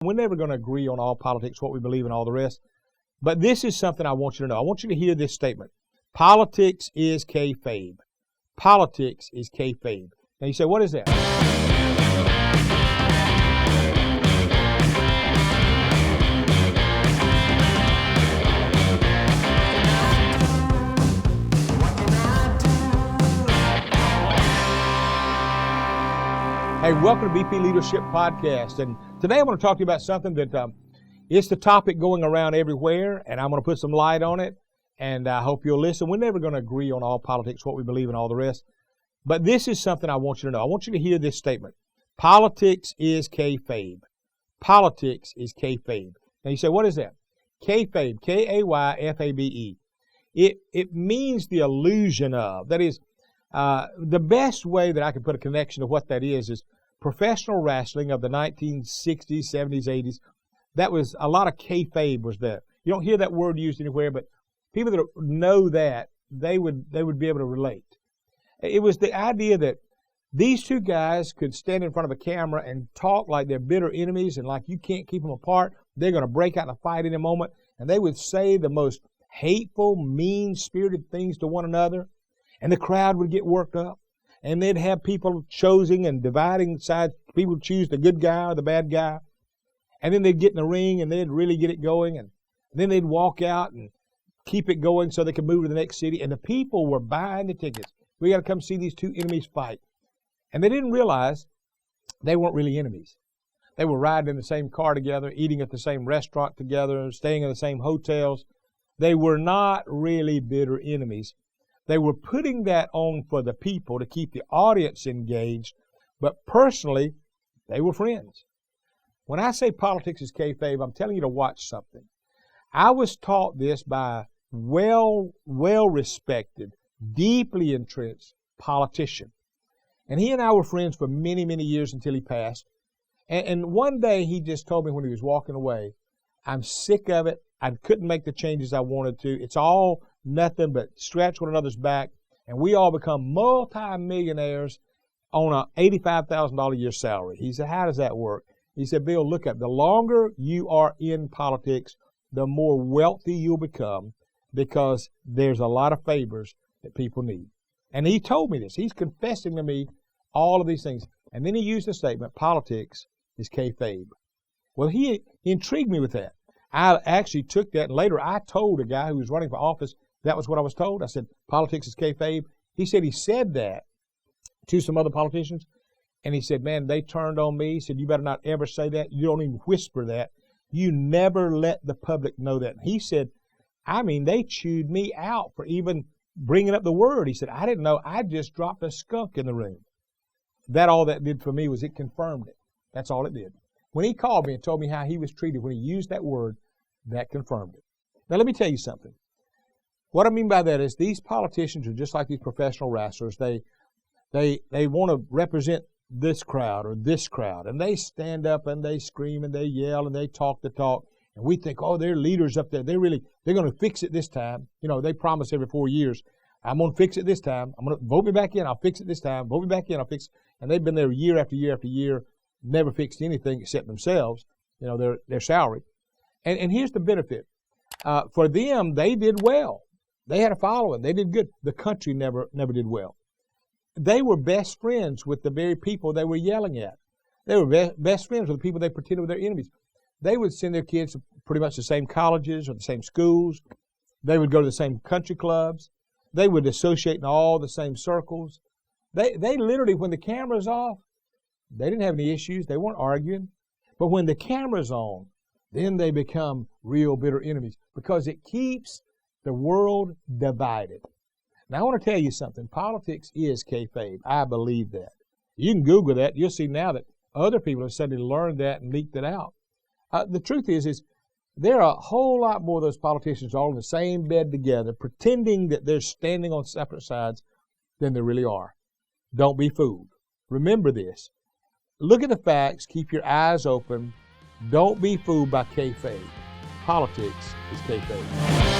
We're never going to agree on all politics, what we believe, and all the rest. But this is something I want you to know. I want you to hear this statement. Politics is kayfabe. Politics is kayfabe. Now you say, what is that? Hey, welcome to BP Leadership Podcast. And today I want to talk to you about something that it's the topic going around everywhere, and I'm going to put some light on it, and I hope you'll listen. We're never going to agree on all politics, what we believe, and all the rest. But this is something I want you to know. I want you to hear this statement. Politics is kayfabe. Politics is kayfabe. Now you say, what is that? Kayfabe, K-A-Y-F-A-B-E. It means the illusion of. That is, the best way that I can put a connection to what that is professional wrestling of the 1960s, 70s, 80s. That was a lot of kayfabe was there. You don't hear that word used anywhere, but people that know that, they would be able to relate. It was the idea that these two guys could stand in front of a camera and talk like they're bitter enemies and like you can't keep them apart. They're going to break out in a fight in a moment. And they would say the most hateful, mean-spirited things to one another. And the crowd would get worked up. And they'd have people choosing and dividing sides. People would choose the good guy or the bad guy. And then they'd get in the ring and they'd really get it going. And then they'd walk out and keep it going so they could move to the next city. And the people were buying the tickets. We got to come see these two enemies fight. And they didn't realize they weren't really enemies. They were riding in the same car together, eating at the same restaurant together, staying in the same hotels. They were not really bitter enemies. They were putting that on for the people to keep the audience engaged, but personally, they were friends. When I say politics is kayfabe, I'm telling you to watch something. I was taught this by a well-respected, deeply entrenched politician. And he and I were friends for many, many years until he passed. And one day he just told me when he was walking away, I'm sick of it. I couldn't make the changes I wanted to. It's all nothing but scratch one another's back, and we all become multi-millionaires on an $85,000 a year salary. He said, how does that work? He said, Bill, look at the longer you are in politics, the more wealthy you'll become because there's a lot of favors that people need. And he told me this. He's confessing to me all of these things. And then he used the statement, politics is kayfabe. Well, he intrigued me with that. I actually took that, and later I told a guy who was running for office, that was what I was told. I said, politics is kayfabe. He said he said that to some other politicians, and he said, man, they turned on me. He said, you better not ever say that. You don't even whisper that. You never let the public know that. And he said, they chewed me out for even bringing up the word. He said, I didn't know. I just dropped a skunk in the room. All that did for me was it confirmed it. That's all it did. When he called me and told me how he was treated when he used that word, that confirmed it. Now, let me tell you something. What I mean by that is these politicians are just like these professional wrestlers. They want to represent this crowd or this crowd, and they stand up and they scream and they yell and they talk the talk, and we think, oh, they're leaders up there. They're going to fix it this time. You know, they promise every 4 years, I'm going to fix it this time. I'm going to vote me back in. I'll fix it this time. Vote me back in. I'll fix it. And they've been there year after year after year, never fixed anything except themselves, their salary. And here's the benefit. For them, they did well. They had a following. They did good. The country never did well. They were best friends with the very people they were yelling at. They were best friends with the people they pretended were their enemies. They would send their kids to pretty much the same colleges or the same schools. They would go to the same country clubs. They would associate in all the same circles. They literally, when the camera's off, they didn't have any issues. They weren't arguing. But when the camera's on, then they become real bitter enemies because it keeps the world divided. Now, I want to tell you something. Politics is kayfabe. I believe that. You can Google that. You'll see now that other people have suddenly learned that and leaked it out. The truth is there are a whole lot more of those politicians all in the same bed together, pretending that they're standing on separate sides than they really are. Don't be fooled. Remember this. Look at the facts. Keep your eyes open. Don't be fooled by kayfabe. Politics is kayfabe.